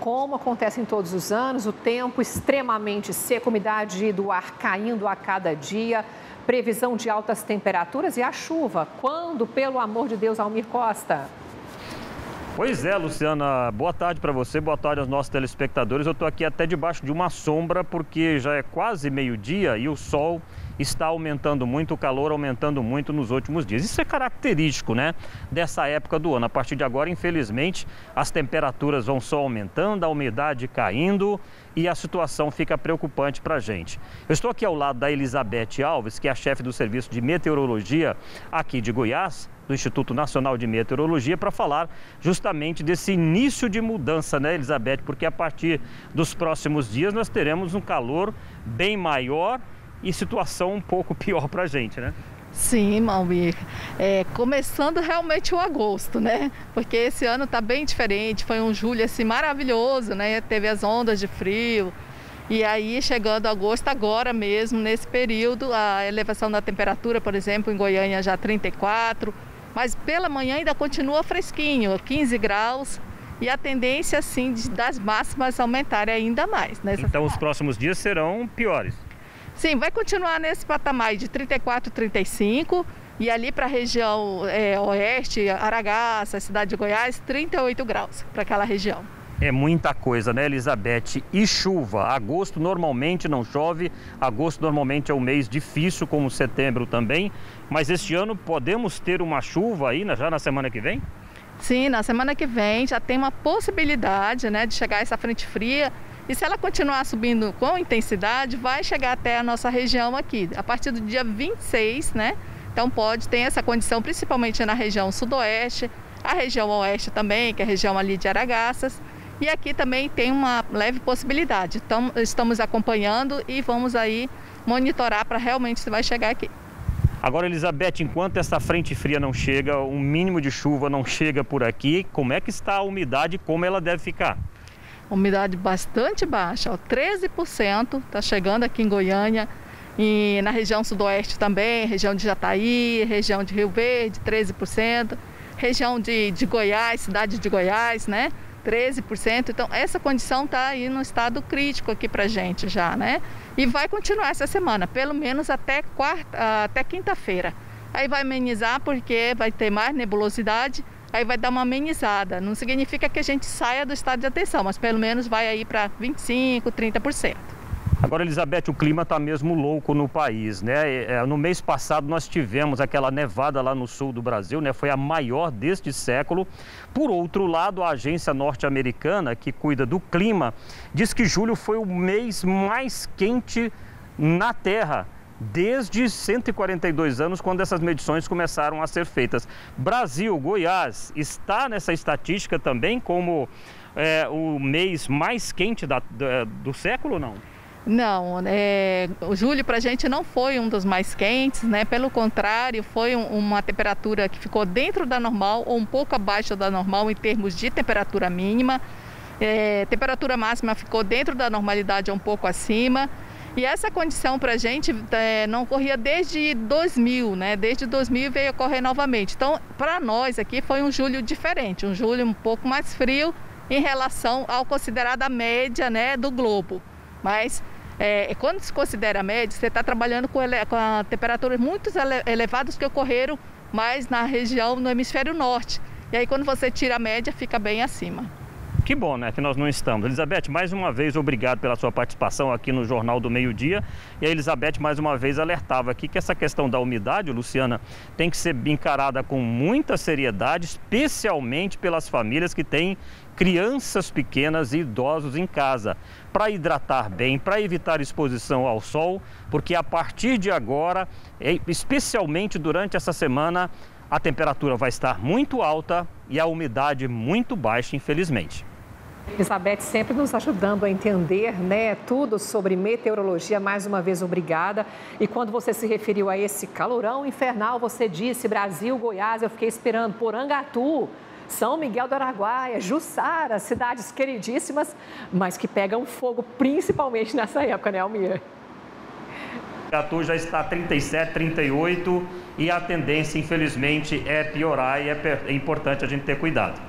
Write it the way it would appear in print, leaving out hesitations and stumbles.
Como acontece em todos os anos, o tempo extremamente seco, umidade do ar caindo a cada dia, previsão de altas temperaturas e a chuva. Quando, pelo amor de Deus, Almir Costa? Pois é, Luciana, boa tarde para você, boa tarde aos nossos telespectadores. Eu estou aqui até debaixo de uma sombra porque já é quase meio-dia e o sol está aumentando muito, o calor aumentando muito nos últimos dias. Isso é característico, né, dessa época do ano. A partir de agora, infelizmente, as temperaturas vão só aumentando, a umidade caindo e a situação fica preocupante para a gente. Eu estou aqui ao lado da Elizabeth Alves, que é a chefe do Serviço de Meteorologia aqui de Goiás, do Instituto Nacional de Meteorologia, para falar justamente desse início de mudança, né, Elizabeth? Porque a partir dos próximos dias nós teremos um calor bem maior e situação um pouco pior para a gente, né? Sim, Almir. Começando realmente o agosto, né? Porque esse ano tá bem diferente, foi um julho assim maravilhoso, né? Teve as ondas de frio. E aí, chegando agosto, agora mesmo, nesse período, a elevação da temperatura, por exemplo, em Goiânia já 34, mas pela manhã ainda continua fresquinho, 15 graus. E a tendência, assim, das máximas aumentarem ainda mais. Então, os próximos dias serão piores? Sim, vai continuar nesse patamar de 34, 35 e ali para a região oeste, Aragaça, cidade de Goiás, 38 graus para aquela região. É muita coisa, né, Elizabeth? E chuva? Agosto normalmente não chove, agosto normalmente é um mês difícil, como setembro também, mas este ano podemos ter uma chuva aí já na semana que vem? Sim, na semana que vem já tem uma possibilidade, né, de chegar essa frente fria. E se ela continuar subindo com intensidade, vai chegar até a nossa região aqui, a partir do dia 26, né? Então pode ter essa condição, principalmente na região sudoeste, a região oeste também, que é a região ali de Aragaças. E aqui também tem uma leve possibilidade. Então estamos acompanhando e vamos aí monitorar para realmente se vai chegar aqui. Agora, Elizabeth, enquanto essa frente fria não chega, um mínimo de chuva não chega por aqui, como é que está a umidade e como ela deve ficar? Umidade bastante baixa, 13% está chegando aqui em Goiânia e na região sudoeste também, região de Jataí, região de Rio Verde, 13%, região de Goiás, cidade de Goiás, né, 13%. Então essa condição está aí no estado crítico aqui para a gente já, né, e vai continuar essa semana, pelo menos até quinta-feira. Aí vai amenizar porque vai ter mais nebulosidade. Aí vai dar uma amenizada. Não significa que a gente saia do estado de atenção, mas pelo menos vai aí para 25%, 30%. Agora, Elizabeth, o clima está mesmo louco no país, né? No mês passado nós tivemos aquela nevada lá no sul do Brasil, né? Foi a maior deste século. Por outro lado, a agência norte-americana que cuida do clima diz que julho foi o mês mais quente na Terra desde 142 anos, quando essas medições começaram a ser feitas. Brasil, Goiás, está nessa estatística também como o mês mais quente do século ou não? Não, o julho para a gente não foi um dos mais quentes, né? Pelo contrário, foi uma temperatura que ficou dentro da normal ou um pouco abaixo da normal em termos de temperatura mínima. Temperatura máxima ficou dentro da normalidade, um pouco acima. E essa condição para a gente não ocorria desde 2000, né? Desde 2000 veio ocorrer novamente. Então, para nós aqui foi um julho diferente, um julho um pouco mais frio em relação ao considerado a média, né, do globo. Mas quando se considera a média, você está trabalhando com temperaturas muito elevadas que ocorreram mais na região, no hemisfério norte. E aí quando você tira a média, fica bem acima. Que bom, né, que nós não estamos. Elizabeth, mais uma vez, obrigado pela sua participação aqui no Jornal do Meio-Dia. E a Elizabeth, mais uma vez, alertava aqui que essa questão da umidade, Luciana, tem que ser encarada com muita seriedade, especialmente pelas famílias que têm crianças pequenas e idosos em casa, para hidratar bem, para evitar exposição ao sol, porque a partir de agora, especialmente durante essa semana, a temperatura vai estar muito alta e a umidade muito baixa, infelizmente. Elizabeth sempre nos ajudando a entender, né, tudo sobre meteorologia. Mais uma vez, obrigada. E quando você se referiu a esse calorão infernal, você disse Brasil, Goiás, eu fiquei esperando Porangatu, São Miguel do Araguaia, Jussara, cidades queridíssimas, mas que pegam fogo principalmente nessa época, né, Almir? Porangatu já está 37, 38 e a tendência, infelizmente, é piorar e é importante a gente ter cuidado.